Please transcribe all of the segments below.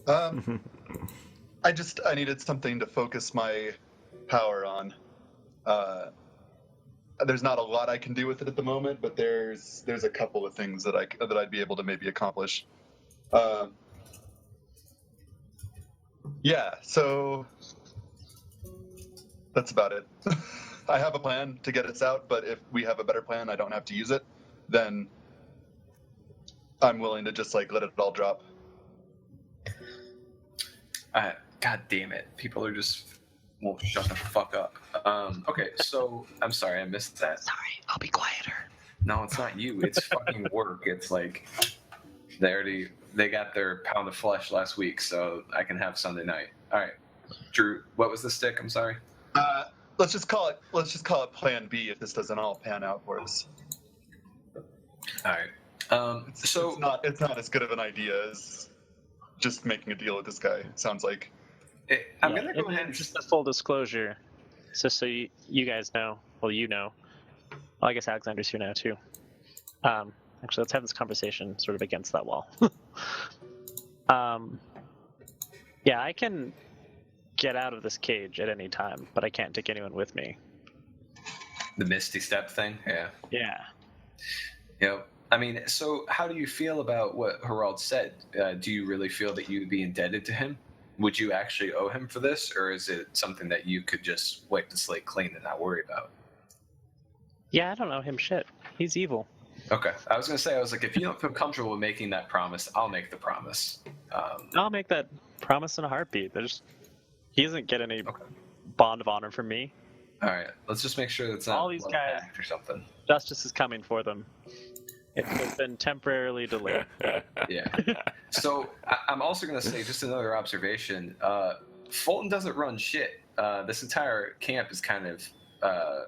Um, I needed something to focus my power on. There's not a lot I can do with it at the moment, but there's a couple of things that I'd be able to maybe accomplish. Yeah, so that's about it. I have a plan to get us out, but if we have a better plan, I don't have to use it, then I'm willing to just let it all drop. God damn it. People are just won't shut the fuck up. Okay, so I'm sorry, I missed that. Sorry, I'll be quieter. No, it's not you. It's fucking work. It's like they got their pound of flesh last week, so I can have Sunday night. All right, Drew, what was the stick? I'm sorry. Let's just call it Plan B if this doesn't all pan out for us. All right. It's not as good of an idea as just making a deal with this guy. It sounds like. I'm gonna go ahead and just a full disclosure, just so you guys know. Well, you know. Well, I guess Alexander's here now too. Actually, let's have this conversation sort of against that wall. Yeah, I can get out of this cage at any time, but I can't take anyone with me. The Misty Step thing, yeah. Yeah. Yep. I mean, so how do you feel about what Harald said? Do you really feel that you'd be indebted to him? Would you actually owe him for this, or is it something that you could just wipe the slate clean and not worry about? Yeah, I don't owe him shit. He's evil. Okay. I was like, if you don't feel comfortable with making that promise, I'll make the promise. I'll make that promise in a heartbeat. He doesn't get any bond of honor from me. All right. Let's just make sure that's not all these guys or something. Justice is coming for them. It's been temporarily delayed. Yeah. So I'm also going to say just another observation. Fulton doesn't run shit. This entire camp is kind of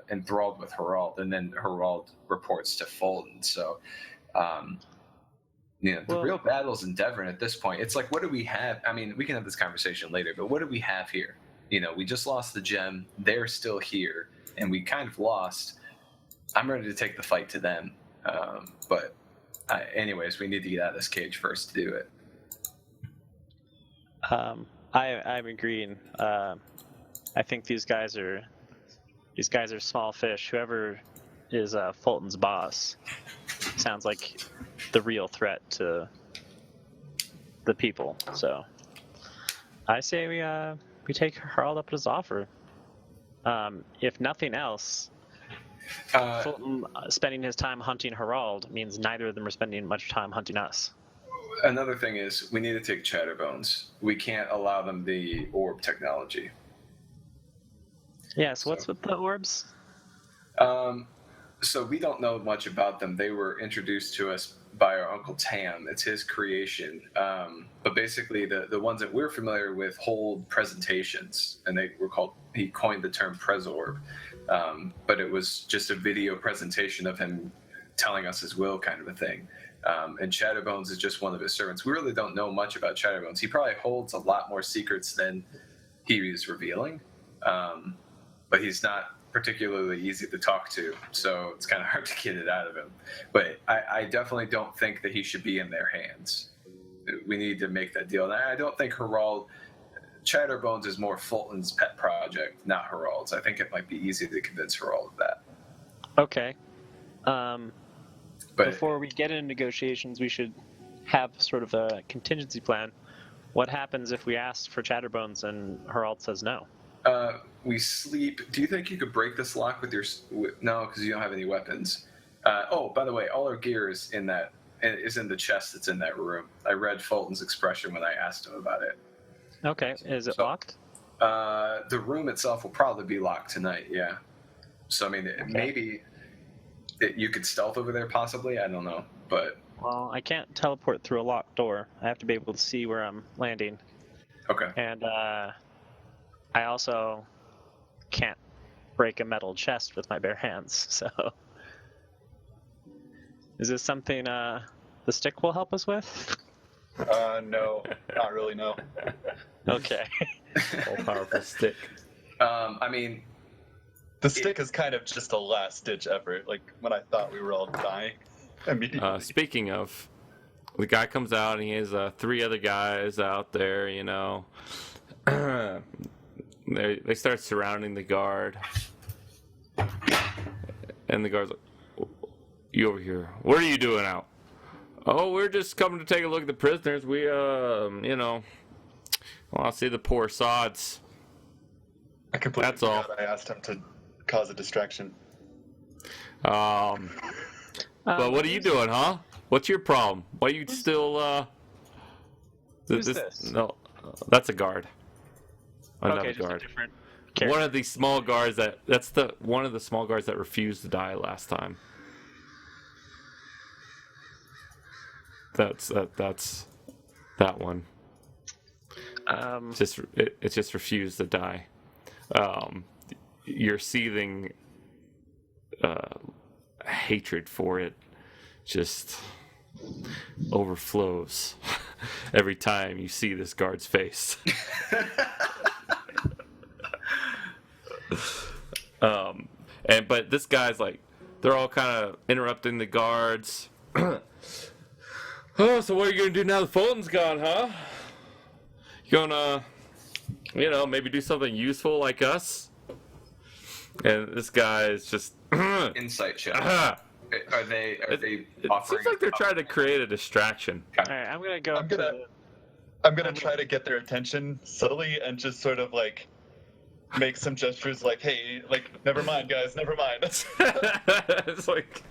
enthralled with Harald, and then Harald reports to Fulton. So, the real battle's in Devon at this point. It's like, what do we have? I mean, we can have this conversation later, but what do we have here? We just lost the gem. They're still here, and we kind of lost. I'm ready to take the fight to them. But anyways, we need to get out of this cage first to do it. I'm agreeing. I think these guys are small fish. Whoever is Fulton's boss sounds like the real threat to the people. So I say we take Harald up at his offer. If nothing else, Fulton spending his time hunting Harald means neither of them are spending much time hunting us. Another thing is we need to take Chatterbones. We can't allow them the orb technology. Yeah, so what's with the orbs? So we don't know much about them. They were introduced to us by our Uncle Tam. It's his creation. But basically the ones that we're familiar with hold presentations, and he coined the term Presorb. But it was just a video presentation of him telling us his will kind of a thing. And Chatterbones is just one of his servants. We really don't know much about Chatterbones. He probably holds a lot more secrets than he is revealing. But he's not particularly easy to talk to, so it's kind of hard to get it out of him. But I definitely don't think that he should be in their hands. We need to make that deal. And I don't think Chatterbones is more Fulton's pet project, not Harald's. I think it might be easy to convince Harald of that. Okay. But before we get into negotiations, we should have sort of a contingency plan. What happens if we ask for Chatterbones and Harald says no? We sleep. Do you think you could break this lock with your... No, because you don't have any weapons. By the way, all our gear is in the chest that's in that room. I read Fulton's expression when I asked him about it. Okay. Is it locked? The room itself will probably be locked tonight, yeah. So, I mean, maybe you could stealth over there possibly. I don't know, but... Well, I can't teleport through a locked door. I have to be able to see where I'm landing. Okay. And, I also can't break a metal chest with my bare hands, so... Is this something the stick will help us with? No, not really, no. Okay. All-powerful stick. I mean... The stick is kind of just a last-ditch effort, like when I thought we were all dying immediately. Speaking of, the guy comes out and he has 3 other guys out there, you know. They start surrounding the guard. And the guard's like, you over here. What are you doing out? Oh, we're just coming to take a look at the prisoners. We, you know, well, I'll see the poor sods. I completely That's all. forgot I asked him to cause a distraction. But what are you doing, huh? What's your problem? Why are you still, Who's this? No, that's a guard. Another Okay, just guard. a different character. One of the small guards one of the small guards that refused to die last time. That's that one. It just refused to die. Your seething hatred for it just overflows every time you see this guard's face. But this guy's like, they're all kind of interrupting the guards. Oh, so what are you gonna do now the Fulton's gone, huh? You gonna, you know, maybe do something useful like us? And this guy is just Insight check. Are they it offering? seems like they're trying to create a distraction. All right, I'm gonna go. I'm gonna try to get their attention subtly and just sort of like make some gestures like, hey, like, never mind, guys, never mind. It's like,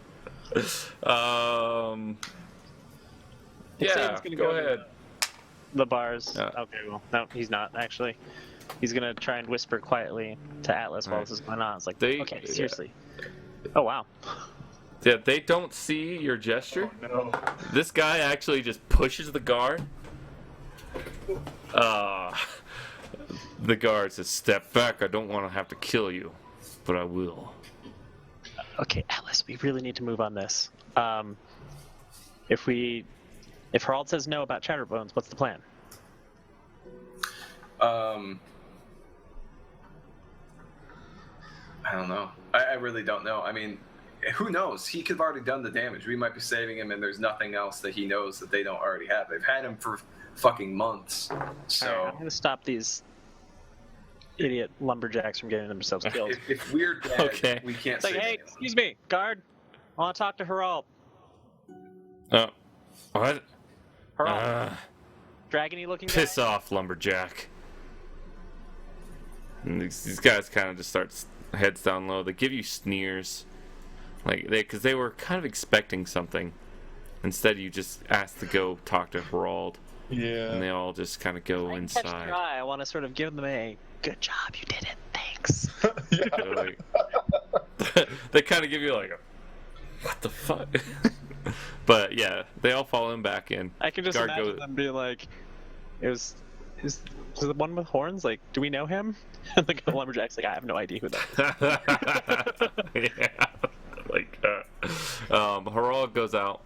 yeah, Sam's gonna go to ahead. The bars. Yeah. Okay, well, no, he's not actually. He's gonna try and whisper quietly to Atlas while Right. this is going on. It's like, They- okay, yeah. seriously. Oh wow. Yeah, they don't see your gesture. Oh, no. This guy actually just pushes the guard. The guard says, "Step back. I don't want to have to kill you, but I will." Okay, Atlas, we really need to move on this. If Harald says no about Chatterbones, what's the plan? I don't know. I really don't know. I mean, who knows? He could have already done the damage. We might be saving him, and there's nothing else that he knows that they don't already have. They've had him for fucking months. So All right, I'm gonna stop these idiot lumberjacks from getting themselves killed. if we're dead, Okay. we can't It's like, save hey, anyone. excuse me, guard. I want to talk to Harald. What? Harald, dragony looking guy. Piss off, lumberjack. And these guys kind of just start heads down low. They give you sneers, like because they were kind of expecting something. Instead, you just ask to go talk to Harald, Yeah. and they all just kind of go I catch inside. their eye. I want to sort of give them a good job. You did it. Thanks. Yeah. They're like- they kind of give you like a, what the fuck? But yeah, they all follow him back in. I can just Guard imagine goes- them be like, is the one with horns? Like, do we know him? And the lumberjack's like, I have no idea who that is. Yeah, like Harald comes out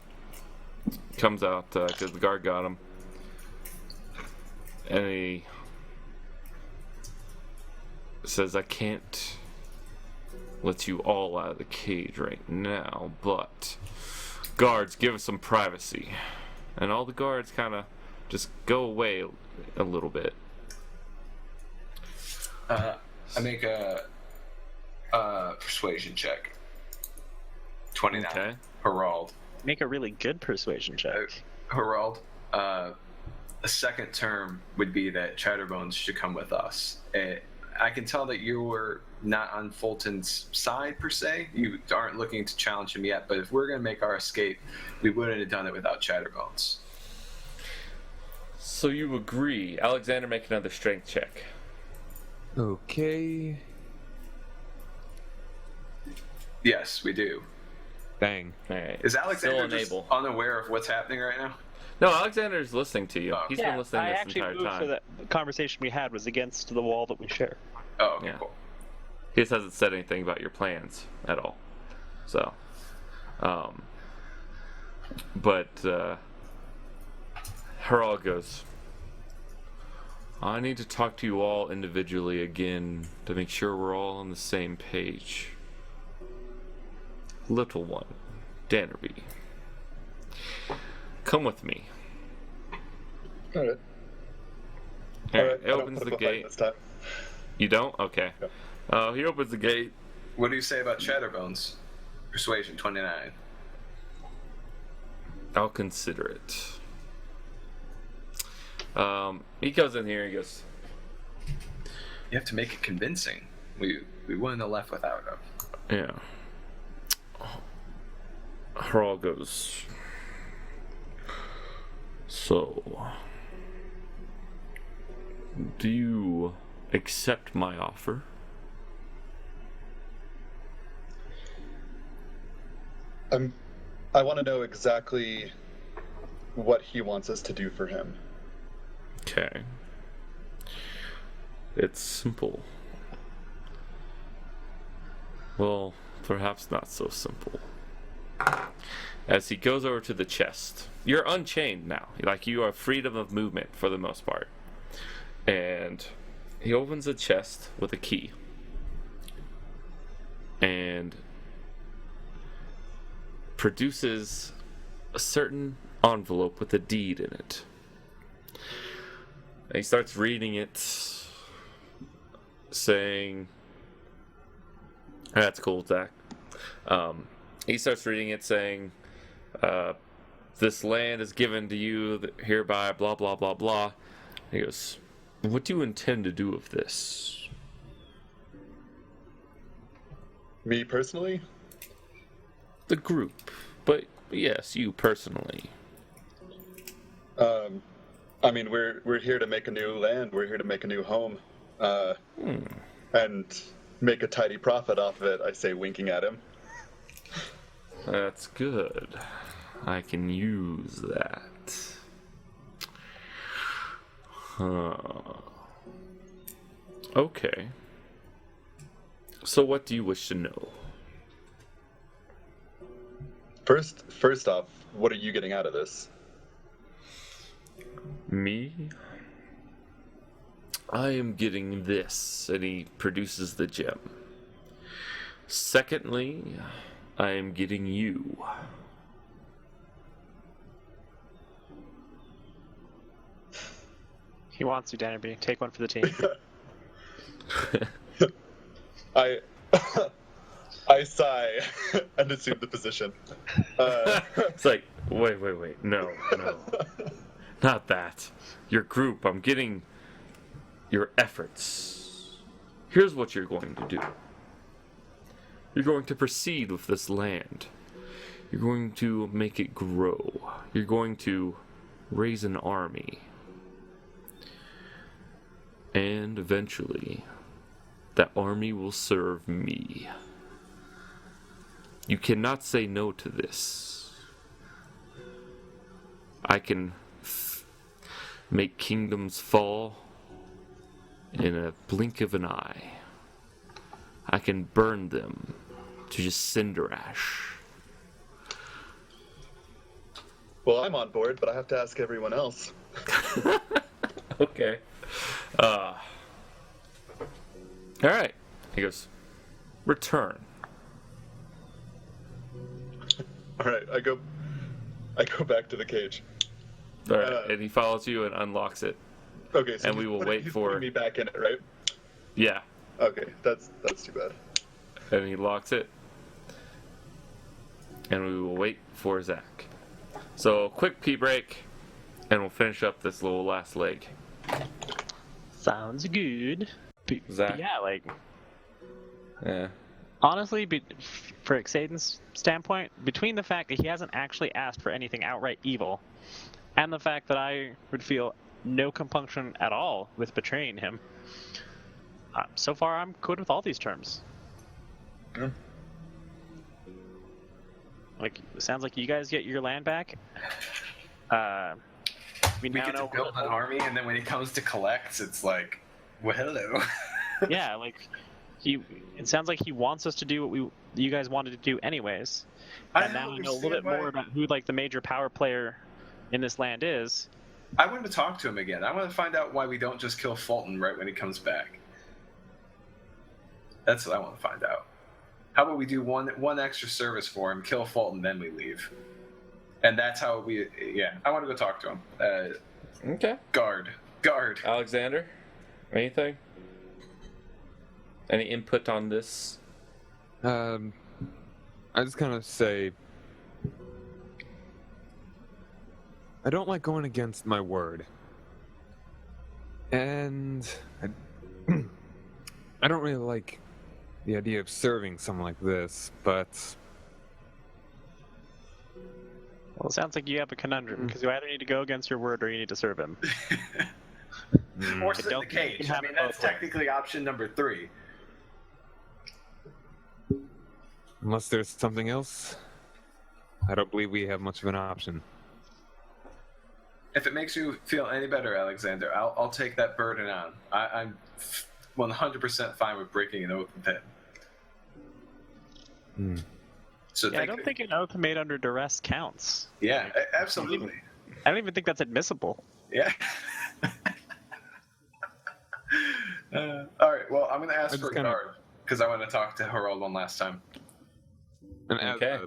because the guard got him, and he says, "I can't let you all out of the cage right now, but guards, give us some privacy." And all the guards kind of just go away a little bit. I make a persuasion check. 29. Okay. Harald. Make a really good persuasion check. Harald, a second term would be that Chatterbones should come with us. I can tell that you were not on Fulton's side, per se. You aren't looking to challenge him yet, but if we're going to make our escape, we wouldn't have done it without Chatterbones. So you agree? Alexander, make another strength check. Okay. Yes, we do. Bang. All right. Is Alexander Still just unable. unaware of what's happening right now? No, Alexander's listening to you. Oh. He's been listening I this actually entire moved time. so that the conversation we had was against the wall that we share. Oh, okay, Yeah. cool. He just hasn't said anything about your plans at all. So, but Harald goes, "I need to talk to you all individually again to make sure we're all on the same page. Little one, Dannerby. come with me. All right. All right, Alright, it I don't opens put the up a fight gate. this time. You don't? Okay. Yeah. He opens the gate. What do you say about Chatterbones? Persuasion 29. I'll consider it. He goes in here. He goes, You have to make it convincing. We wouldn't have left without him. yeah. Harald goes, so, do you accept my offer? I want to know exactly what he wants us to do for him. Okay. It's simple. Well, perhaps not so simple. As he goes over to the chest, you're unchained now. Like, you are freedom of movement for the most part. And he opens the chest with a key. And produces a certain envelope with a deed in it. And he starts reading it, saying, that's cool, Zach. He starts reading it saying, this land is given to you hereby, blah, blah, blah, blah. He goes, what do you intend to do with this? Me personally? The group. But yes, you personally. I mean, we're here to make a new land. We're here to make a new home. And make a tidy profit off of it, I say, winking at him. That's good. I can use that. Okay. So what do you wish to know? First off, what are you getting out of this? Me? I am getting this, and he produces the gem. Secondly, I am getting you. He wants you, Dannerby. Take one for the team. I sigh and assume the position. It's like, wait. No. Not that. Your group, I'm getting your efforts. Here's what you're going to do. You're going to proceed with this land. You're going to make it grow. You're going to raise an army. And eventually, that army will serve me. You cannot say no to this. I can make kingdoms fall in a blink of an eye. I can burn them to just cinder ash. Well, I'm on board, but I have to ask everyone else. Okay. Alright. He goes, return. Alright, I go back to the cage. Alright, and he follows you and unlocks it. Okay, so And we will wait he's for- putting me back in it, right? Yeah. Okay, that's too bad. And he locks it. And we will wait for Zach. So, quick pee break, and we'll finish up this little last leg. Sounds good. Zach? Yeah, like, Yeah. honestly, for Xaden's standpoint, between the fact that he hasn't actually asked for anything outright evil, and the fact that I would feel no compunction at all with betraying him, so far I'm good with all these terms. Yeah. Like, it sounds like you guys get your land back. We We now get to know. build an army, and then when he comes to collect, it's like, well, hello. Yeah, like it sounds like he wants us to do what you guys wanted to do anyways. And now I know a little bit more about who like the major power player in this land is. I want to talk to him again. I want to find out why we don't just kill Fulton right when he comes back. That's what I want to find out. How about we do one extra service for him, kill Fulton, then we leave. And that's how we. Yeah, I want to go talk to him. Okay. Guard. Alexander, anything? Any input on this? I just kind of say, I don't like going against my word, and I don't really like the idea of serving someone like this, but Well, it sounds like you have a conundrum because you either need to go against your word or you need to serve him. Or sit in the don't think you cage. can I have mean, it that's both ways. technically option number 3. unless there's something else, I don't believe we have much of an option. If it makes you feel any better, Alexander, I'll take that burden on. I'm 100% fine with breaking an oath with him. So Yeah, I don't think an oath made under duress counts. Yeah, absolutely. I don't even think that's admissible. Yeah. All right. Well, I'm going to ask for a guard because I want to talk to Harold one last time. And Okay.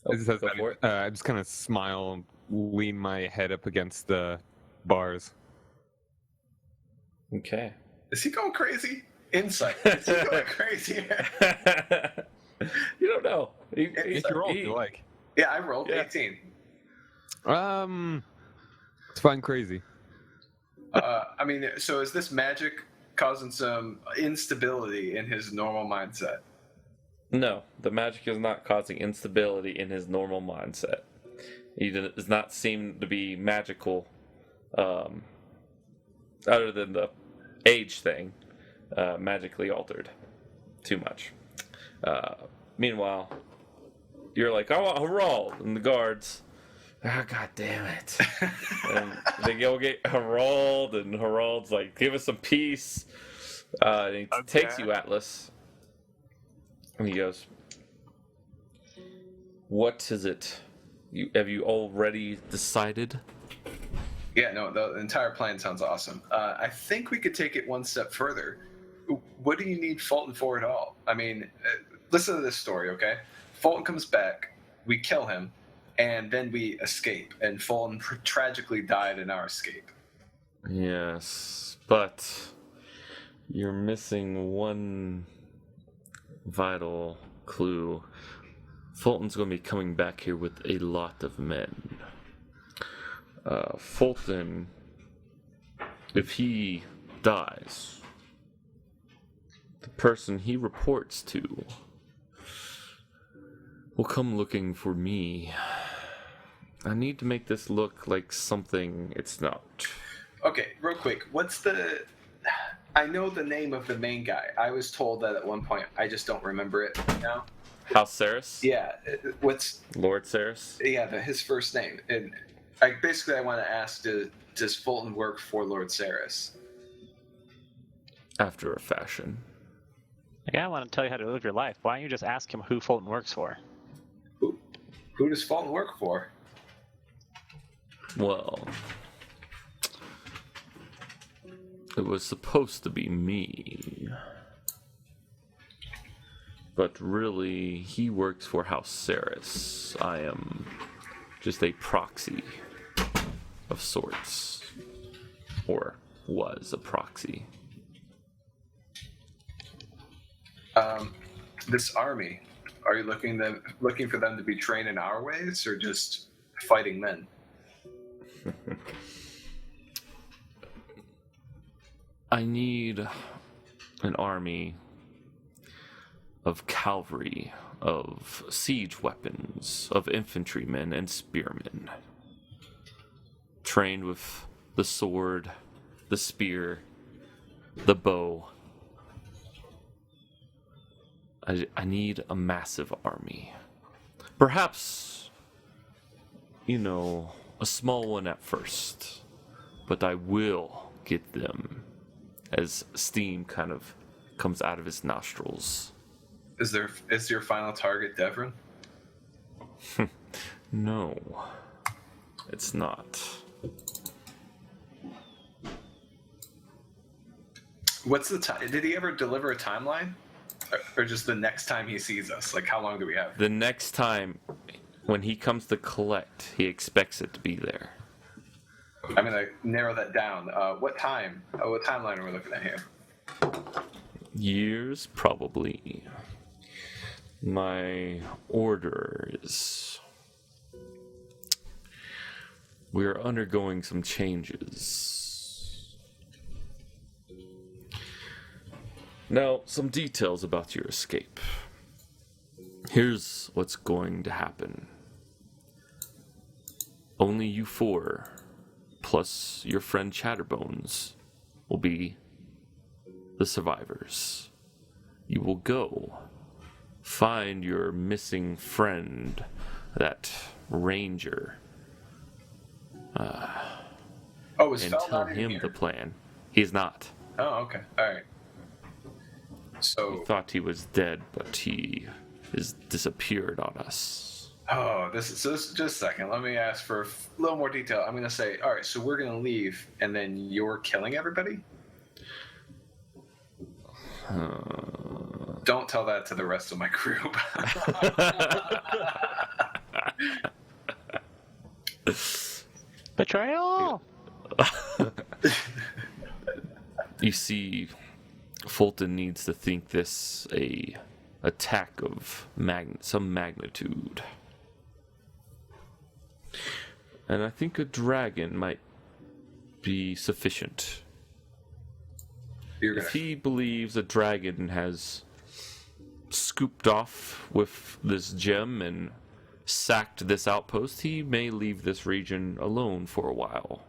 I just kind of smile and lean my head up against the bars. Okay. Is he going crazy? Insight. Is he going crazy? You don't know. If you roll, if you like. Yeah, I rolled Yeah. 18. It's fine crazy. I mean, so is this magic causing some instability in his normal mindset? No, the magic is not causing instability in his normal mindset. He does not seem to be magical, other than the age thing, magically altered too much. Meanwhile, you're like, I want Harold, and the guards, God damn it. And they go get Harold, and Harold's like, give us some peace. And he takes you, Atlas. And he goes, what is it? Have you already decided? Yeah, no, the entire plan sounds awesome. I think we could take it one step further. What do you need Fulton for at all? I mean, listen to this story, okay? Fulton comes back, we kill him, and then we escape. And Fulton tragically died in our escape. Yes, but you're missing one vital clue. Fulton's going to be coming back here with a lot of men. Fulton, if he dies, the person he reports to will come looking for me. I need to make this look like something it's not. Okay, real quick, what's the... I know the name of the main guy. I was told that at one point. I just don't remember it now. House Saris? Yeah, what's... Lord Saris? Yeah, his first name. And I want to ask, does Fulton work for Lord Saris? After a fashion. Like, I want to tell you how to live your life. Why don't you just ask him who Fulton works for? Who does Fulton work for? Well, it was supposed to be me. But really, he works for House Saris. I am just a proxy of sorts. Or was a proxy. This army, are you looking for them to be trained in our ways, or just fighting men? I need an army of cavalry, of siege weapons, of infantrymen and spearmen, trained with the sword, the spear, the bow. I need a massive army. Perhaps, a small one at first, but I will get them as steam kind of comes out of his nostrils. Is your final target Devrin? No, it's not. What's the time? Did he ever deliver a timeline? Or just the next time he sees us? Like, how long do we have? The next time when he comes to collect, he expects it to be there. I'm gonna narrow that down. What time? What timeline are we looking at here? Years, probably. My order is... We are undergoing some changes. Now, some details about your escape. Here's what's going to happen. Only you four, plus your friend Chatterbones, will be the survivors. You will go find your missing friend, that ranger, Is and Fel tell not in him here? the plan. He's not. Oh, okay. All right. We So, thought he was dead, but he is disappeared on us. this is just a second. Let me ask for a little more detail. I'm gonna say, all right. So we're gonna leave, and then you're killing everybody. Don't tell that to the rest of my group. Betrayal! You see, Fulton needs to think this a attack of some magnitude. And I think a dragon might be sufficient. If he believes a dragon has scooped off with this gem and sacked this outpost, he may leave this region alone for a while.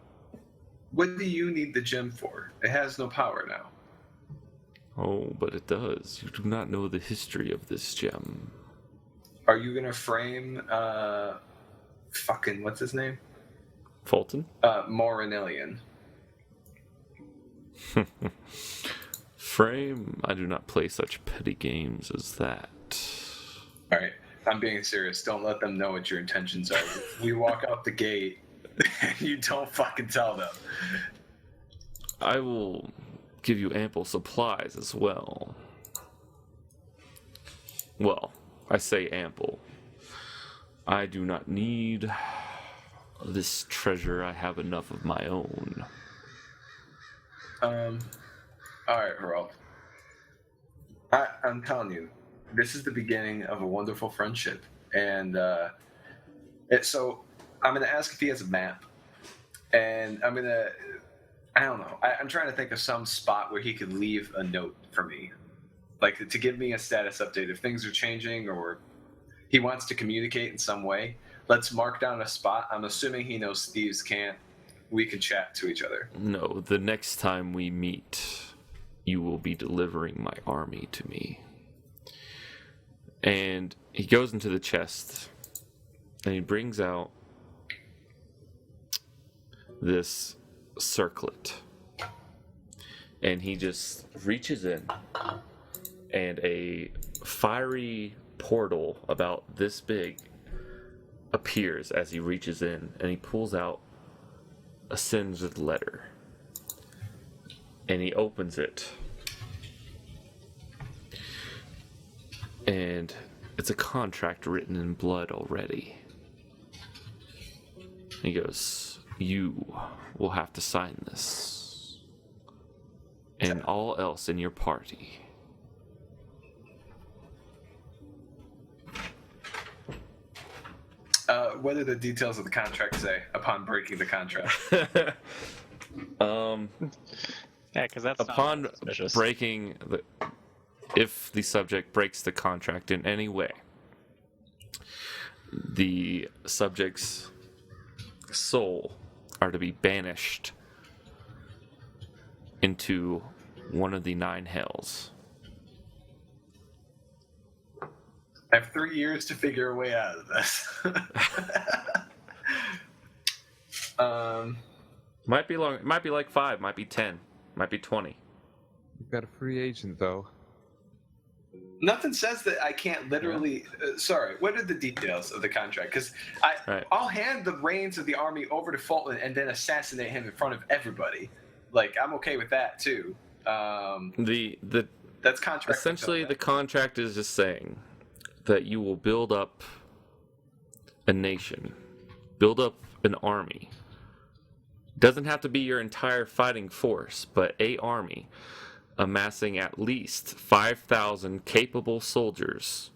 What do you need the gem for? It has no power now. Oh, but it does. You do not know the history of this gem. Are you gonna frame what's his name? Fulton? Morinillion. Frame? I do not play such petty games as that. All right, I'm being serious. Don't let them know what your intentions are. We walk out the gate, and you don't fucking tell them. I will give you ample supplies as well. Well, I say ample. I do not need this treasure. I have enough of my own. All right, Geralt. I'm telling you, this is the beginning of a wonderful friendship, and so I'm gonna ask if he has a map, and I don't know. I'm trying to think of some spot where he could leave a note for me, like to give me a status update if things are changing or he wants to communicate in some way. Let's mark down a spot. I'm assuming he knows thieves can't. We can chat to each other. No, the next time we meet, you will be delivering my army to me. And he goes into the chest, and he brings out this circlet. And he just reaches in, and a fiery portal about this big appears as he reaches in, and he pulls out a singed letter. And he opens it. And it's a contract written in blood already. He goes, "You will have to sign this. And all else in your party." What do the details of the contract say upon breaking the contract? Yeah, because that's Upon not suspicious. breaking the... If the subject breaks the contract in any way, the subject's soul are to be banished into one of the 9 hells. I have 3 years to figure a way out of this. Might be long. Might be like 5. Might be 10. Might be 20. You've got a free agent, though. Nothing says that I can't literally. Sorry, what are the details of the contract? Because Right. I'll hand the reins of the army over to Fulton and then assassinate him in front of everybody. Like, I'm okay with that too. That's contract. Essentially, the contract is just saying that you will build up a nation. Build up an army. Doesn't have to be your entire fighting force, but a army amassing at least 5,000 capable soldiers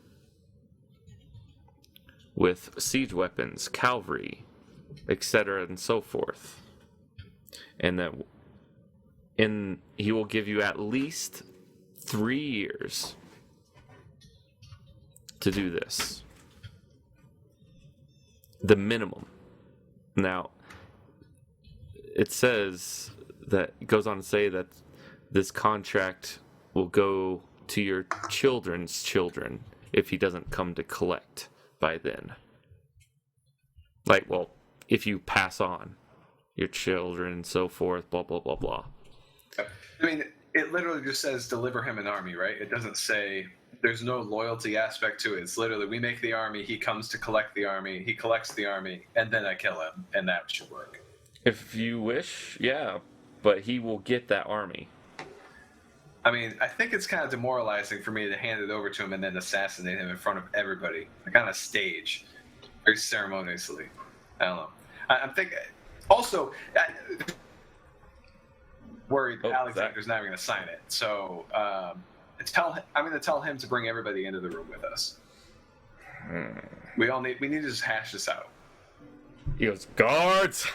with siege weapons, cavalry, etc., and so forth. And that he will give you at least 3 years to do this. The minimum. Now, it says that, it goes on to say that this contract will go to your children's children if he doesn't come to collect by then. Like, well, if you pass on your children and so forth, blah, blah, blah, blah. I mean, it literally just says deliver him an army, right? It doesn't say, there's no loyalty aspect to it. It's literally, we make the army, he comes to collect the army, he collects the army, and then I kill him, and that should work. If you wish, yeah, but he will get that army. I mean, I think it's kind of demoralizing for me to hand it over to him and then assassinate him in front of everybody, like on a stage, very ceremoniously. I don't know. I'm thinking, also, worried Alexander's not even going to sign it. So I'm going to tell him to bring everybody into the room with us. We need to just hash this out. He goes, guards!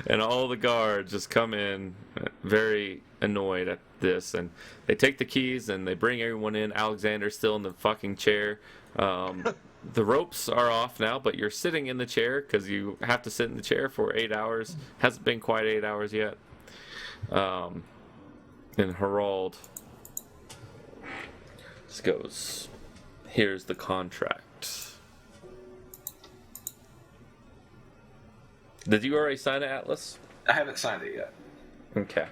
And all the guards just come in very annoyed at this, and they take the keys and they bring everyone in. Alexander's still in the fucking chair. The ropes are off now, but you're sitting in the chair because you have to sit in the chair for 8 hours. Hasn't been quite 8 hours yet. And Harald just goes, here's the contract. Did you already sign it, Atlas? I haven't signed it yet. Okay.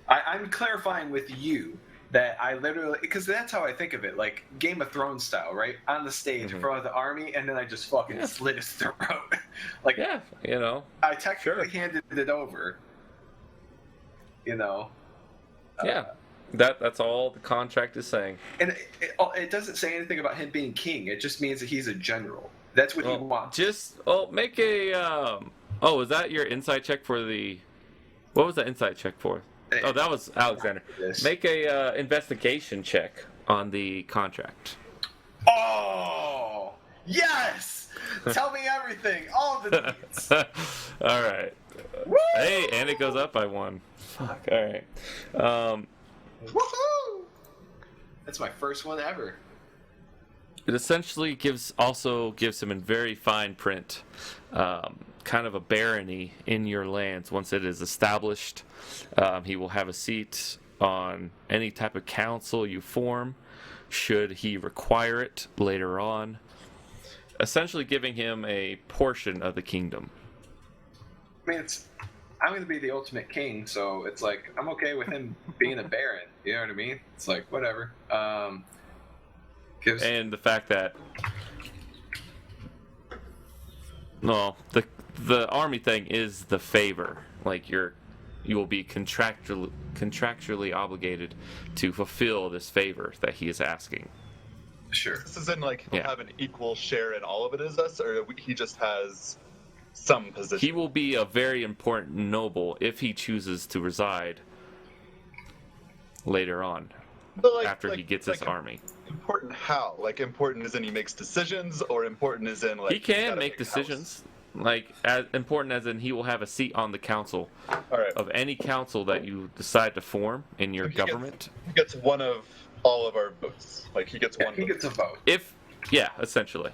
I'm clarifying with you that I literally, because that's how I think of it, like Game of Thrones style, right? On the stage in front of the army, and then I just fucking slit his throat. Like, yeah, you know. I technically handed it over. You know. Yeah, that's all the contract is saying. And it doesn't say anything about him being king. It just means that he's a general. That's what he wants. Make a. Is that your insight check for the? What was that insight check for? Oh, that was Alexander. Make a investigation check on the contract. Oh, yes! Tell me everything. All the deeds. All right. Woo! Hey, and it goes up by 1. Fuck. All right. Woohoo! That's my first one ever. It essentially gives him in very fine print, kind of a barony in your lands. Once it is established, he will have a seat on any type of council you form, should he require it later on. Essentially giving him a portion of the kingdom. I mean, I'm going to be the ultimate king, so it's like, I'm okay with him being a baron. You know what I mean? It's like, whatever. And the fact that, the army thing is the favor. Like you will be contractually obligated to fulfill this favor that he is asking. Sure. This is in like he'll have an equal share in all of it as us, or he just has some position. He will be a very important noble if he chooses to reside later on, after he gets his army. Important how? Like important as in he makes decisions, or important as in like he can make decisions. House? Like as important as in he will have a seat on the council of any council that you decide to form in your government. He gets one of all of our votes. Like he gets one. He gets a vote. Essentially.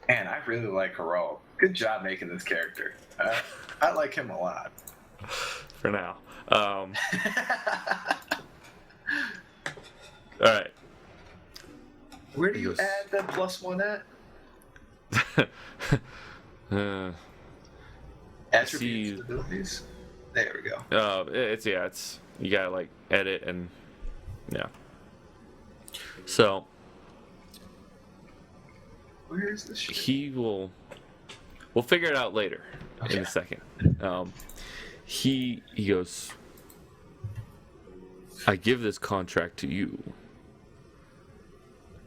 Man, I really like Harald. Good job making this character. I like him a lot. For now. All right. Where do you add the +1 at? Attributes, abilities. There we go. It's you gotta like edit and So where is this shit? We'll figure it out later in a second. He goes, I give this contract to you.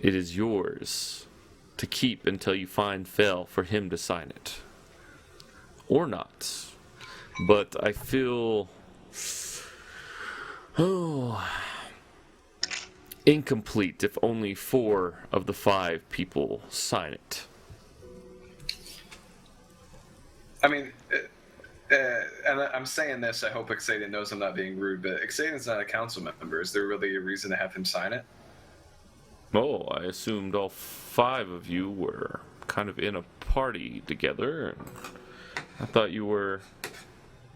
It is yours to keep until you find Fel for him to sign it. Or not. But I feel incomplete if only 4 of the 5 people sign it. I mean, and I'm saying this, I hope Ixaden knows I'm not being rude, but Ixaden's not a council member. Is there really a reason to have him sign it? Oh, I assumed all 5 of you were kind of in a party together. And I thought you were,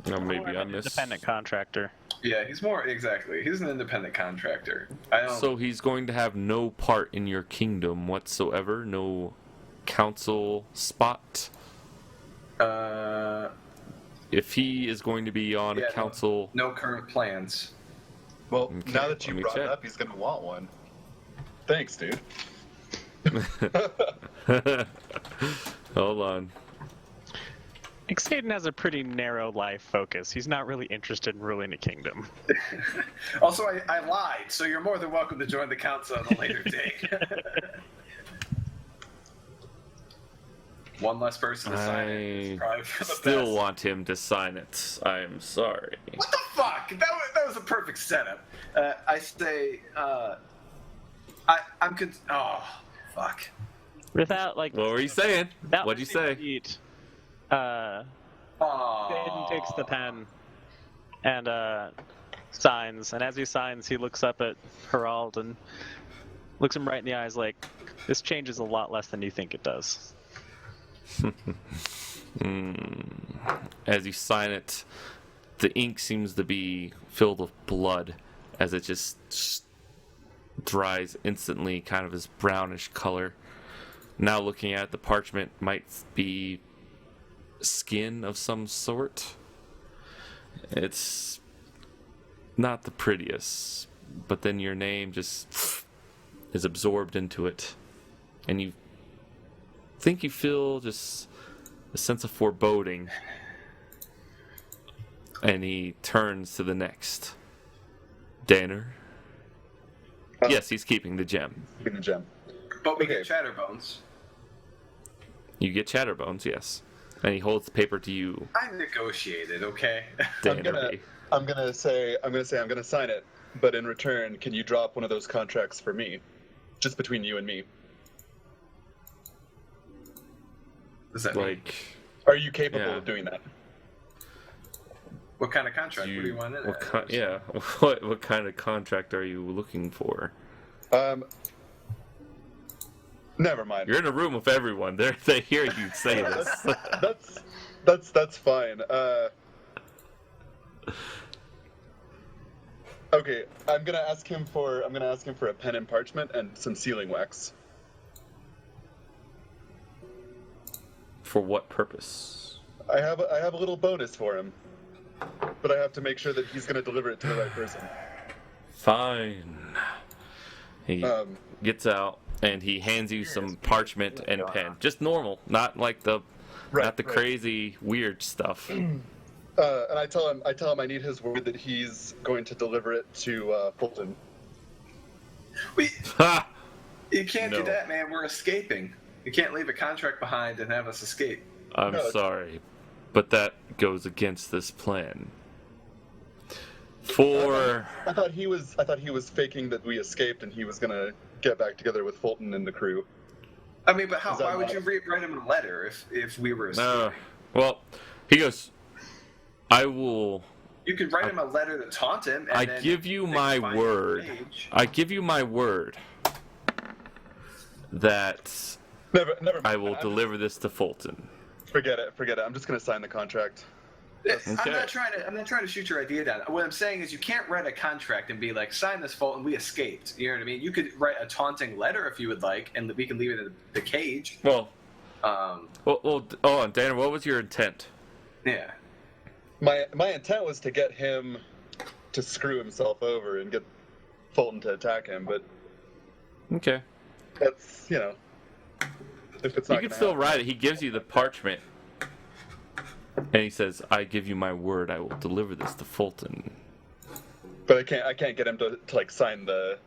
maybe I missed. Independent contractor. Yeah, he's an independent contractor. So he's going to have no part in your kingdom whatsoever? No council spot? If he is going to be on a council... No current plans. Well, Okay, now that you brought it check. up, he's going to want one. Thanks, dude. Hold on. Ixaden has a pretty narrow life focus. He's not really interested in ruling a kingdom. Also, I lied, so you're more than welcome to join the council at a later date. One less person to sign it. It's probably for the still best. want him to sign it. I'm sorry. What the fuck? That was a perfect setup. I say, I'm oh, fuck. Without, like... What were you saying? What'd you say? Ixaden takes the pen and signs, and as he signs, he looks up at Harald and looks him right in the eyes like, this changes a lot less than you think it does. As you sign it, the ink seems to be filled with blood as it just dries instantly, kind of this brownish color. Now looking at the parchment, might be skin of some sort. It's not the prettiest, but then your name just is absorbed into it, and you think you feel just a sense of foreboding. And he turns to the next. Danner? Yes, he's keeping the gem. Keeping the gem. But we Okay. get Chatterbones. You get Chatterbones, yes. And he holds the paper to you, I negotiated, okay? Danner. I'm gonna sign it, but in return, can you drop one of those contracts for me, just between you and me? Does that mean? Like, Are you capable Yeah. of doing that? What kind of contract? What do you want in it? what kind of contract are you looking for? Never mind. You're in a room with everyone. They hear you say this. That's fine. Okay, I'm gonna ask him for a pen and parchment and some sealing wax. For what purpose? I have a little bonus for him, but I have to make sure that he's gonna deliver it to the right person. Fine. He gets out and he hands you some parchment and pen. Just normal, not like the Right. crazy weird stuff. And I tell him I need his word that he's going to deliver it to Fulton. Ha! You can't No. do that, man. We're escaping. You can't leave a contract behind and have us escape. I'm No, sorry, but that goes against this plan. For I thought he was faking that we escaped and he was gonna get back together with Fulton and the crew. I mean, but how? Is that Why would not- you write him a letter if we were escaping? no, well, he goes, I will. You could write him a letter to taunt him. And I then give you they my can find word. your page. I give you my word that Never mind. I will deliver this to Fulton. Forget it. I'm just gonna sign the contract. I'm not trying to shoot your idea down. What I'm saying is you can't write a contract and be like, sign this Fulton, we escaped. You know what I mean? You could write a taunting letter if you would like, and we can leave it in the cage. Well, Um, hold on, Danner. What was your intent? yeah. My intent was to get him to screw himself over and get Fulton to attack him, but Okay. that's if it's You not can gonna still happen. write it. He gives you the parchment, and he says, "I give you my word. I will deliver this to Fulton." But I can't get him to like sign the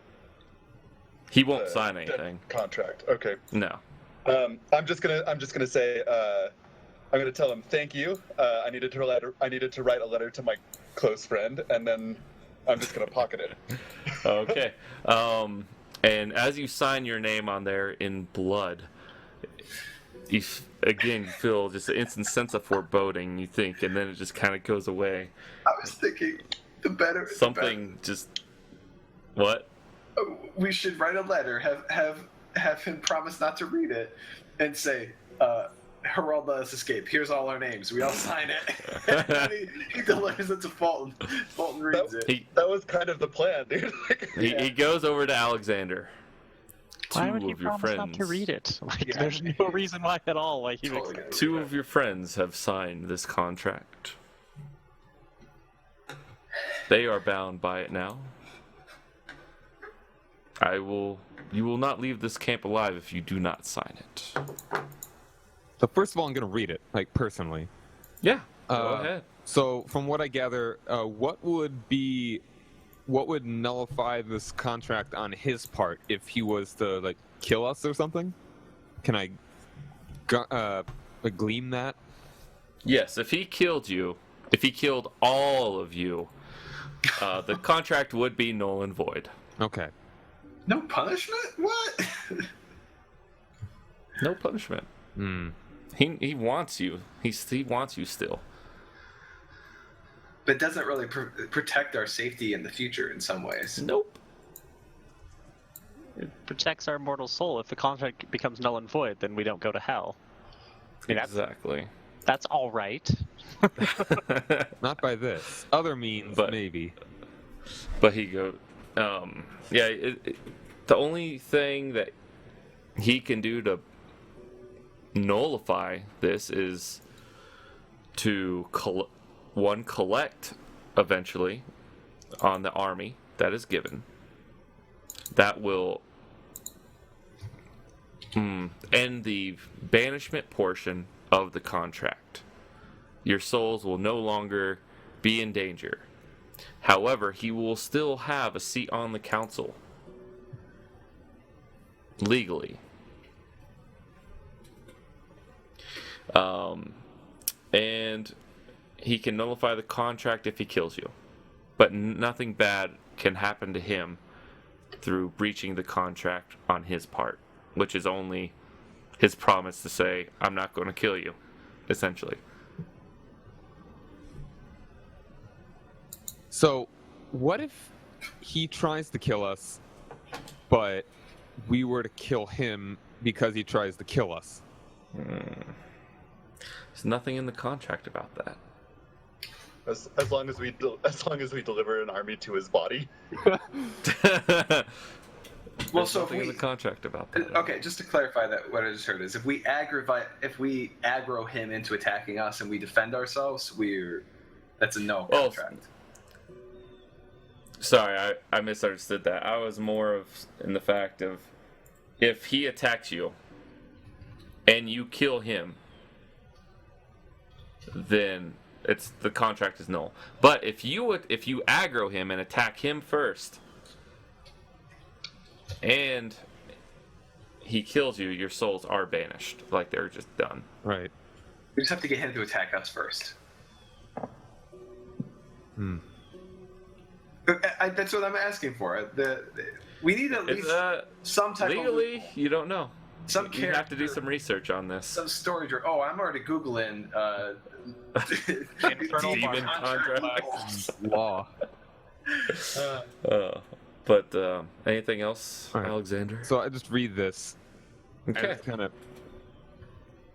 He won't sign the anything. contract. Okay. No. I'm just gonna say I'm gonna tell him thank you. I needed to write a letter to my close friend, and then I'm just gonna pocket it. Okay. And as you sign your name on there in blood, you feel just an instant sense of foreboding. You think, and then it just kind of goes away. I was thinking Something just. What? We should write a letter. Have him promise not to read it, and say, "Herald, let us escape. Here's all our names. We all sign it." And he delivers it to Fulton. Fulton reads it. That was kind of the plan, dude. He goes over to Alexander. Why would he promise not to read it? There's no reason why at all. Why he Totally would... Two of your friends have signed this contract. They are bound by it now. You will not leave this camp alive if you do not sign it. So first of all, I'm going to read it, like, personally. Yeah, go ahead. So from what I gather, what would nullify this contract on his part if he was to, like, kill us or something? Can I glean that? Yes, if he killed you, if he killed all of you, the contract would be null and void. Okay. No punishment? What? No punishment. He wants you. He wants you still. But it doesn't really protect our safety in the future in some ways. Nope. It protects our mortal soul. If the contract becomes null and void, then we don't go to hell. I mean, Exactly. That's all right. Not by this. Other means, maybe. But he goes, the only thing that he can do to nullify this is to collect eventually on the army that is given. That will end the banishment portion of the contract. Your souls will no longer be in danger. However, he will still have a seat on the council. Legally. And he can nullify the contract if he kills you. But nothing bad can happen to him through breaching the contract on his part, which is only his promise to say, I'm not going to kill you, essentially. So, what if he tries to kill us, but we were to kill him because he tries to kill us? There's nothing in the contract about that. As long as we deliver an army to his body. Well, There's so nothing in the contract about that. Okay, just to clarify that, what I just heard is if we aggro him into attacking us and we defend ourselves, that's a no contract. Sorry, I misunderstood that. I was more of in the fact of if he attacks you and you kill him, then the contract is null. But if you aggro him and attack him first, and he kills you, your souls are banished. Like they're just done. Right. We just have to get him to attack us first. That's what I'm asking for. We need at least some type legally, of... you don't know. You have to do some research on this. Some story. Oh, I'm already Googling demon contracts. Law. But anything else, right. Alexander? So I just read this. Okay.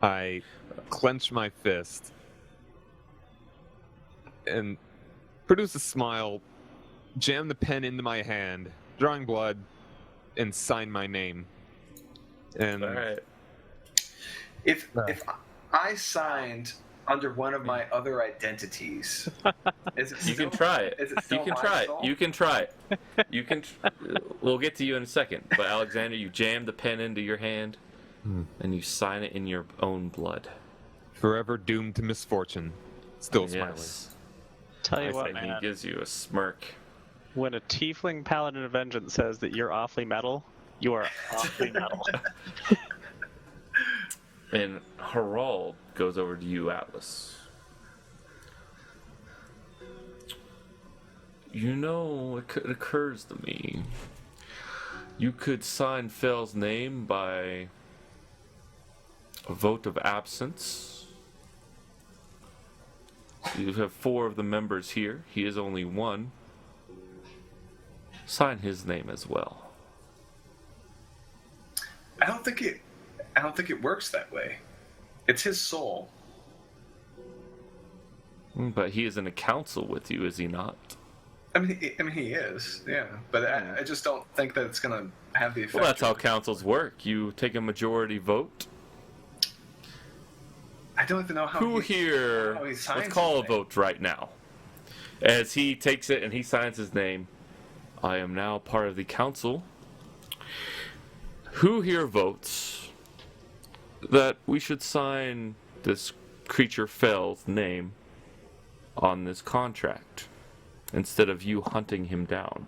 I clench my fist and produce a smile, jam the pen into my hand, drawing blood, and sign my name. And all right. If I signed under one of my other identities, you can try it. You can try it. You can try it. You can. We'll get to you in a second. But Alexander, you jam the pen into your hand, and you sign it in your own blood. Forever doomed to misfortune. Still smiling. Yes. Tell you what, man. He gives you a smirk. When a tiefling paladin of vengeance says that you're awfully metal, you are awfully metal. And Harald goes over to you, Atlas. You know, it occurs to me. You could sign Fell's name by a vote of absence. You have 4 of the members here. He is only 1. Sign his name as well. I don't think it works that way. It's his soul. But he is in a council with you, is he not? I mean, he is, yeah. But I just don't think that it's gonna have the effect. Well, that's how councils work. You take a majority vote. I don't even know how. Who here? How he signs Let's call a his name. vote right now. As he takes it and he signs his name, I am now part of the council. Who here votes that we should sign this creature Fell's name on this contract instead of you hunting him down?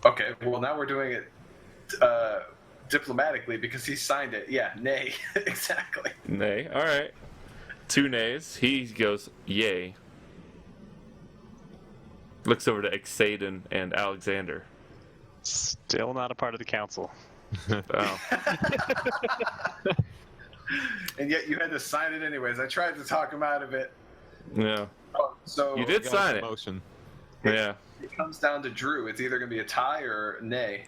Okay, well now we're doing it diplomatically because he signed it. Yeah, nay, exactly. Nay. All right. 2 nays. He goes yay. Looks over to Exaden and Alexander. Still not a part of the council. Oh. And yet you had to sign it anyways. I tried to talk him out of it. Yeah. So You did sign it. Motion. Yeah. it comes down to Drew. It's either going to be a tie or nay.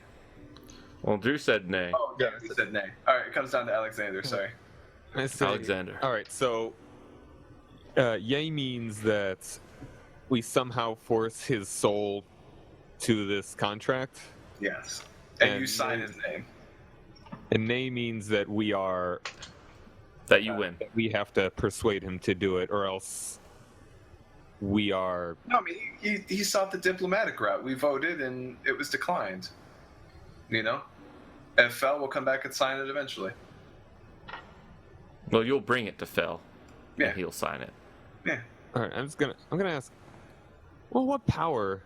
Well, Drew said nay. Oh, yeah, he said nay. All right, it comes down to Alexander. Sorry. I say- Alexander. All right, so yay means that we somehow force his soul to this contract, Yes. And you And sign nay- his name. and nay means that we That you have to persuade him to do it, or else we are. No, I mean, he sought the diplomatic route. We voted, and it was declined. You know? If Fell will come back and sign it eventually. Well, you'll bring it to Fell. Yeah. And he'll sign it. Yeah. All right, I'm gonna ask. Well, what power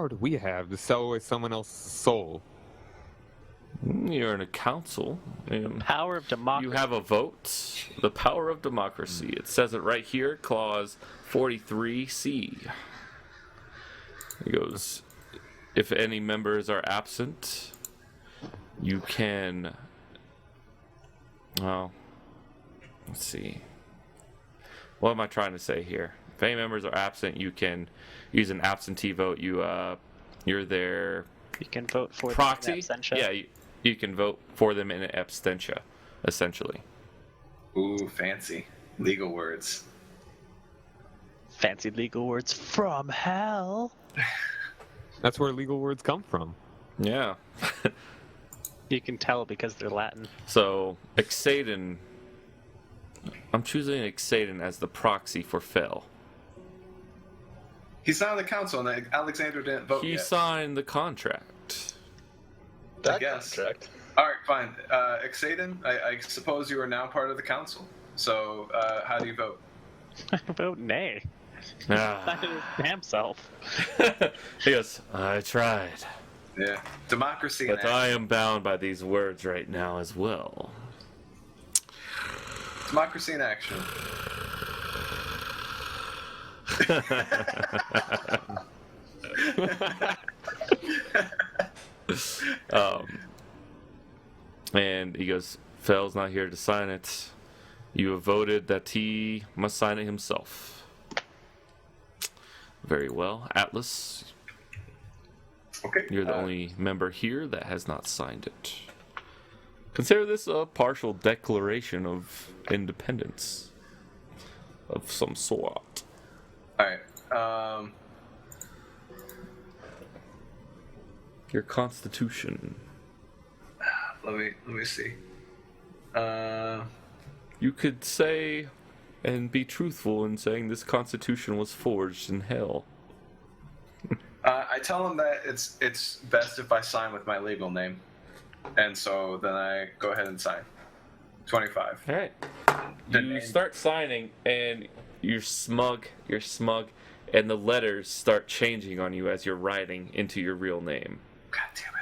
do we have to sell away someone else's soul? You're in a council. Power of democracy. You have a vote. The power of democracy. It says it right here, clause 43C. It goes, if any members are absent, you can, well, let's see. What am I trying to say here? If any members are absent, you can use an absentee vote. You're their You can vote for proxy. them in absentia. Yeah, you can vote for them in absentia, essentially. Ooh, fancy. Legal words. Fancy legal words from hell. That's where legal words come from. Yeah. You can tell because they're Latin. So, Exaden, I'm choosing Exaden as the proxy for Fell. He's not on the council, and Alexander didn't vote He yet. signed the contract. That guess. contract. All right, fine. Exaden, I suppose you are now part of the council. So, how do you vote? Vote nay. Ah. Not his damn self. He goes, I tried. Yeah. Democracy and But I am bound by these words right now as well. democracy in action. And he goes, Fell's not here to sign it. You have voted that he must sign it himself. Very well. Atlas, Okay. you're the only member here that has not signed it. Consider this a partial declaration of independence of some sort. All right. Your constitution. Let me see. You could say and be truthful in saying this constitution was forged in hell. I tell him that it's best if I sign with my legal name, and so then I go ahead and sign. 25. All right. The You name- start signing, and you're smug, and the letters start changing on you as you're writing into your real name. God damn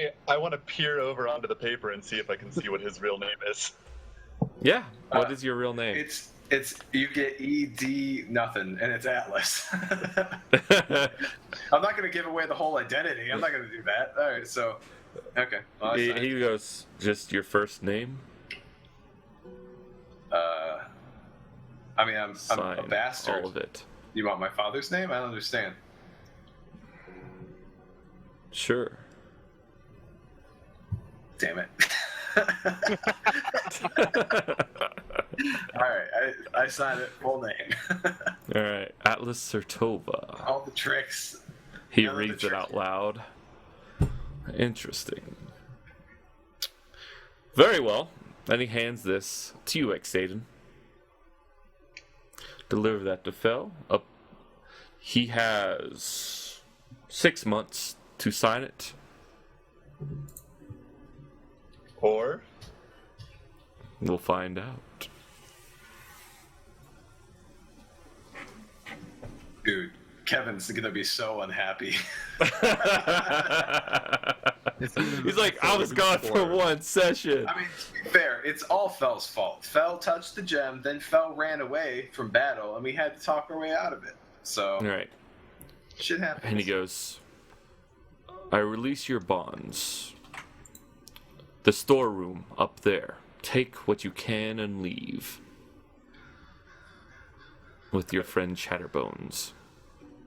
it. I want to peer over onto the paper and see if I can see what his real name is. Yeah. What is your real name? It's you get ED nothing, and it's Atlas. I'm not gonna give away the whole identity. I'm not gonna do that. All right, so okay. Well, he goes, just your first name? I mean, I'm a bastard. All of it. You want my father's name? I don't understand. Sure. Damn it. All right, I signed it full name. All right, Atlas Sertova. All the tricks. He reads it out loud. Interesting. Very well. Then he hands this to you, Xaden. Deliver that to Fel. He has 6 months to sign it. Or we'll find out. Dude, Kevin's gonna be so unhappy. He's like, I was gone for one session. I mean, to be fair, it's all Fel's fault. Fel touched the gem, then Fel ran away from battle, and we had to talk our way out of it. So, all right. Shit happens. And he goes, I release your bonds. The storeroom up there. Take what you can and leave. With your friend Chatterbones.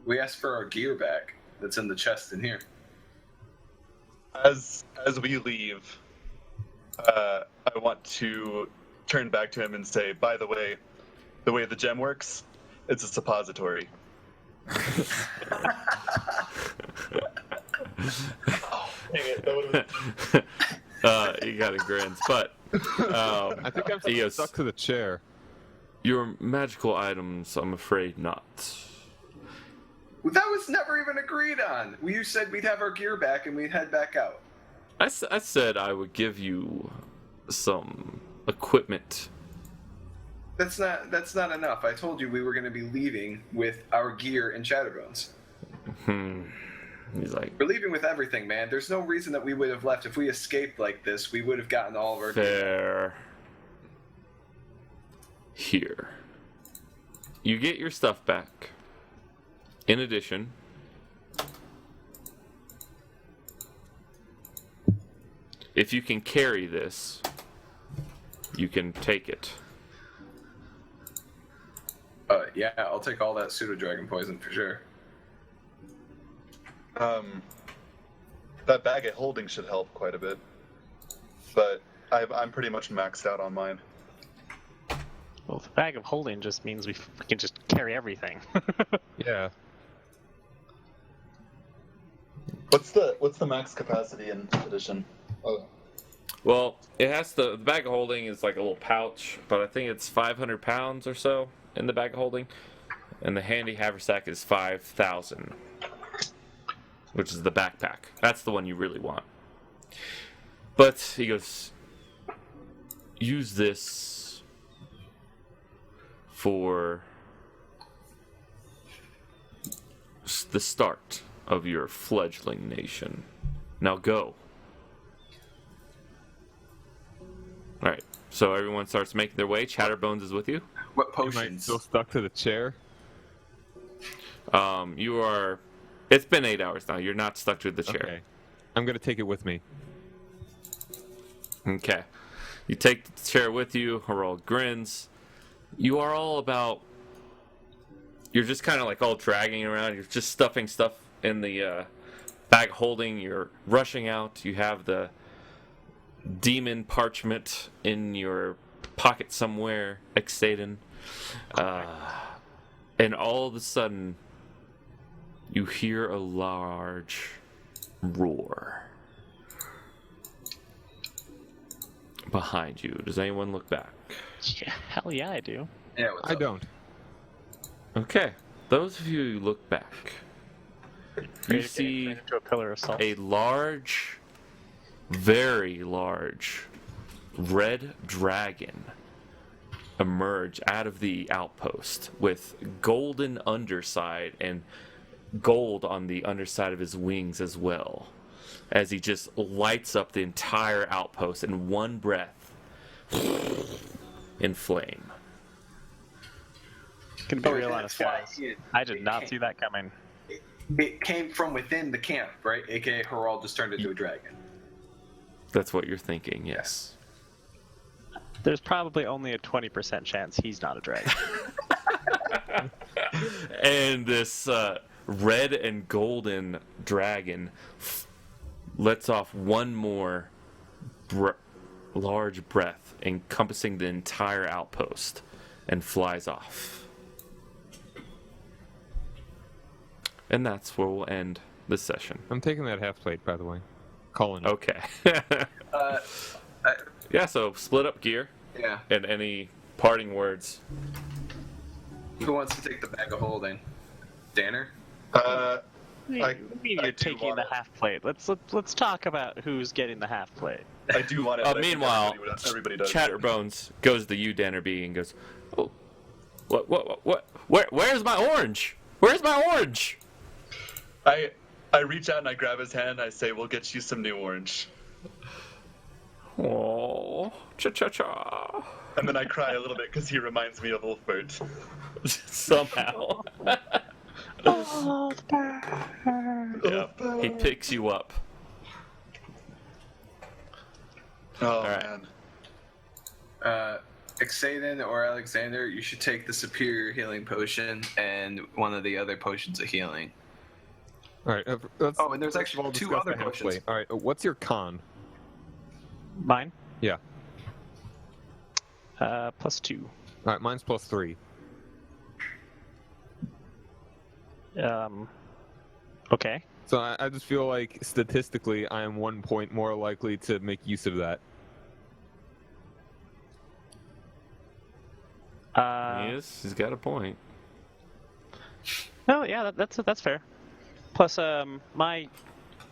We asked for our gear back. That's in the chest in here. as we leave, I want to turn back to him and say, by the way the gem works, it's a suppository. Oh, dang it. That would've... You got a grins, but I think I'm he goes, stuck to the chair. Your magical items, I'm afraid not. That was never even agreed on. You said we'd have our gear back and we'd head back out. I said I would give you some equipment. That's not enough. I told you we were going to be leaving with our gear and Chatterbones. He's like, We're leaving with everything, man. There's no reason that we would have left. If we escaped like this, we would have gotten all of our gear. fair. Here. You get your stuff back. In addition, if you can carry this, you can take it. Yeah, I'll take all that pseudo-dragon poison for sure. That bag of holding should help quite a bit, but I'm pretty much maxed out on mine. Well, the bag of holding just means we can just carry everything. Yeah. What's the max capacity in edition? Oh. Well, the bag of holding is like a little pouch, but I think it's 500 pounds or so in the bag of holding. And the handy haversack is 5,000, which is the backpack. That's the one you really want. But he goes, use this for the start of your fledgling nation. Now go. Alright, so everyone starts making their way. Chatterbones is with you. What Am I potions? still stuck to the chair? You are... It's been 8 hours now. You're not stuck to the chair. Okay. I'm gonna take it with me. Okay. You take the chair with you. Harold grins. You are all about... You're just kind of like all dragging around. You're just stuffing stuff in the bag holding. You're rushing out. You have the demon parchment in your pocket somewhere, Xaden. And all of a sudden, you hear a large roar behind you. Does anyone look back? Yeah, hell yeah, I do. Yeah, what's I up? don't. Okay. Those of you who look back, you Ready to get see turned into a pillar of salt. a large, very large, red dragon emerge out of the outpost with golden underside and gold on the underside of his wings as well, as he just lights up the entire outpost in one breath. in flame. Gonna be Oh, it real didn't honest, fly guys. in. I did It not came- see that coming. It came from within the camp, right? AKA Harald just turned into a dragon. That's what you're thinking, yes. There's probably only a 20% chance he's not a dragon. And this red and golden dragon lets off one more large breath, encompassing the entire outpost, and flies off. And that's where we'll end this session. I'm taking that half plate, by the way. Calling it. Okay. I, Yeah, so split up gear. yeah. And any parting words? Who wants to take the bag of holding? Danner? What do you I mean you're do taking want the it. half plate? Let's talk about who's getting the half plate. I do want it. but I think Meanwhile, everybody does. Chatterbones goes to you, Dannerby, and goes, "Oh, what? Where's my orange? Where's my orange?" I reach out and I grab his hand. And I say, "We'll get you some new orange." Oh, cha. And then I cry a little bit because he reminds me of Wolfbert. Somehow. Yeah, he picks you up. Oh right. man. Xaden or Alexander, you should take the superior healing potion and one of the other potions of healing. All right. Let's, Oh, and there's first of actually all, two discuss other the half potions. plate. All right. What's your con? Mine? Yeah. +2. All right. Mine's +3. Okay. So I just feel like statistically, I am 1 point more likely to make use of that. He's got a point. No, yeah, that's fair. Plus, my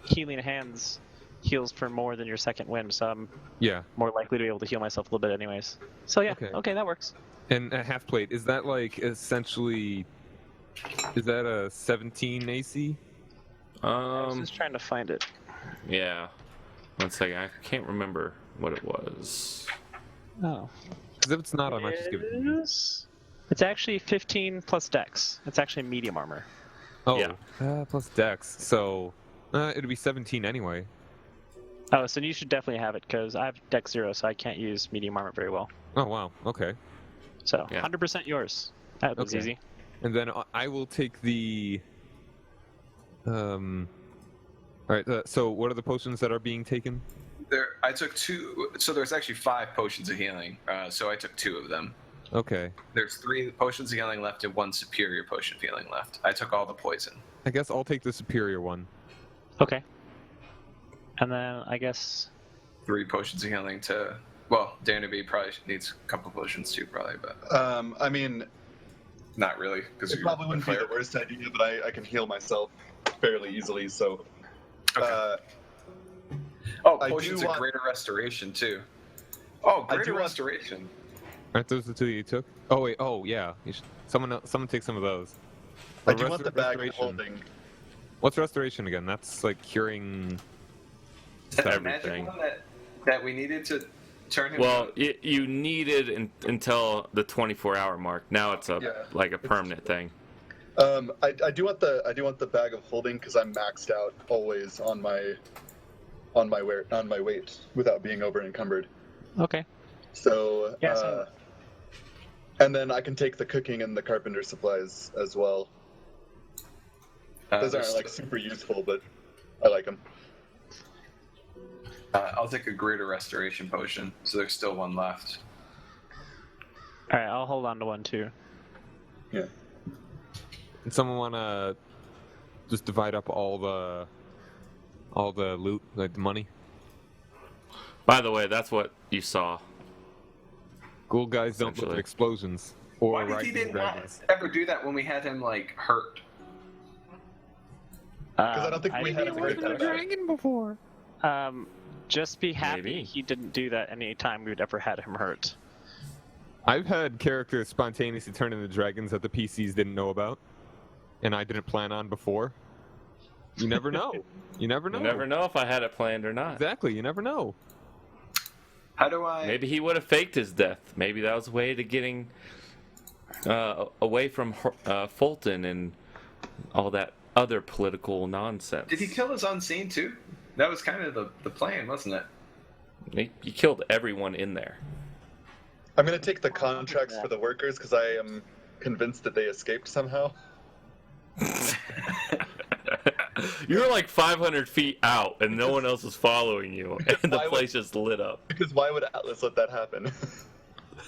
healing hands heals for more than your second wind, so I'm Yeah. more likely to be able to heal myself a little bit anyways. So yeah, Okay. okay, that works. And a half plate, is that like essentially, is that a 17 AC? I was just trying to find it. Yeah. 1 second, I can't remember what it was. Oh. Because if it's not, I might just give it to you. It's actually 15 plus dex. It's actually medium armor. Oh, Yeah. plus dex. So it'd be 17 anyway. Oh, so you should definitely have it because I have dex 0, so I can't use medium armor very well. Oh, wow. Okay. So Yeah. 100% yours. That was Okay. easy. And then I will take the. All right. So what are the potions that are being taken? I took 2. So there's actually 5 potions of healing. So I took 2 of them. Okay. There's 3 potions of healing left and 1 superior potion of healing left. I took all the poison. I guess I'll take the superior one. Okay. And then I guess 3 potions of healing to. Well, Danner B probably needs a couple potions too, probably, but I mean, not really because it probably wouldn't be the worst idea, but I can heal myself fairly easily. So, Okay. Oh, I potions do of want- greater restoration too. Oh, I greater do want- restoration. Aren't those the 2 that you took? Oh wait. Oh yeah. Someone take some of those. I Or do want the bag of restoration. holding. What's restoration again? That's like curing. Is that the Everything. magic one that we needed to turn him? Well, you needed until the 24-hour mark. Now it's Yeah. like a permanent thing. I do want the bag of holding because I'm maxed out always on my weight without being over encumbered. okay. So, Yeah, so- and then I can take the cooking and the carpenter supplies as well. Those aren't like super useful, but I like them. I'll take a greater restoration potion. So there's still 1 left. All right, I'll hold on to 1 too. Yeah. And someone wanna just divide up all the loot, like the money. By the way, that's what you saw. Ghoul guys don't look at Essentially. explosions or Why did he riding didn't dragons. ever do that when we had him like hurt? Because I don't think we had a didn't great think time. about it. before. Just be happy Maybe. he didn't do that any time we'd ever had him hurt. I've had characters spontaneously turn into dragons that the PCs didn't know about, and I didn't plan on before. You never know. You never know. You never know if I had it planned or not. Exactly. You never know. How do I? Maybe he would have faked his death. Maybe that was a way to getting away from Fulton and all that other political nonsense. Did he kill us unseen too? That was kind of the plan, wasn't it? He killed everyone in there. I'm going to take the contracts for the workers because I am convinced that they escaped somehow. You're like 500 feet out and no one else is following you, and the place just lit up. Because why would Atlas let that happen?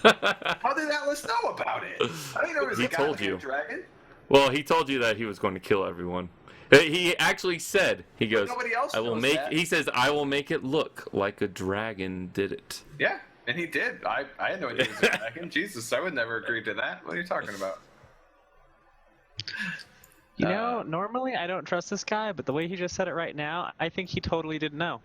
How did Atlas know about it? I didn't know it was He a told goddamn you. dragon. Well, he told you that he was going to kill everyone. He actually said, he goes, nobody else I will knows make, that. he says, I will make it look like a dragon did it. Yeah, and he did. I had no idea it was a dragon. Jesus, I would never agree to that. What are you talking about? You know, normally I don't trust this guy, but the way he just said it right now, I think he totally didn't know.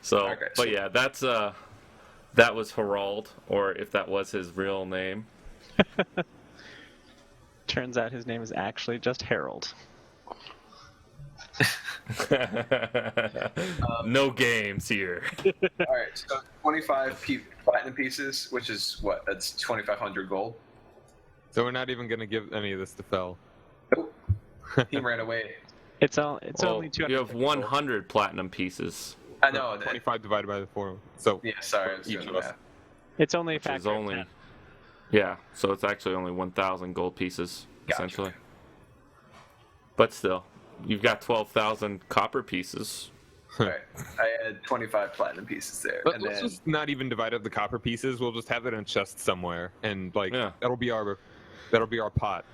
So, Okay, but so- yeah, that's that was Harald, or if that was his real name. Turns out his name is actually just Harold. No games here. All right, so 25 platinum pieces, which is what? That's 2,500 gold. So we're not even going to give any of this to Fel. Nope. He ran away. It's Well, only 200. you have 100 platinum pieces, I know. 25 divided by the 4. So Yeah, sorry, I was Each doing of the us. math. It's only a which factor is of only 10. yeah. So it's actually only 1,000 gold pieces Gotcha. essentially. But still, you've got 12,000 copper pieces. All right, I had 25 platinum pieces there, But and let's then just not even divide up the copper pieces. We'll just have it in a chest somewhere, and like Yeah. that'll be our pot.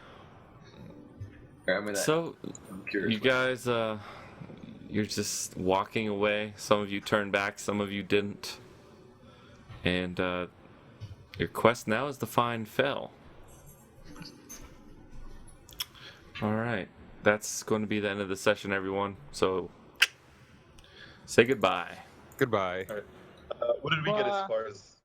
I'm gonna, So I'm curious. you guys, you're just walking away. Some of you turned back, some of you didn't. And your quest now is to find Fel. All right, that's going to be the end of the session, everyone. So say goodbye. Goodbye. What did we get as far as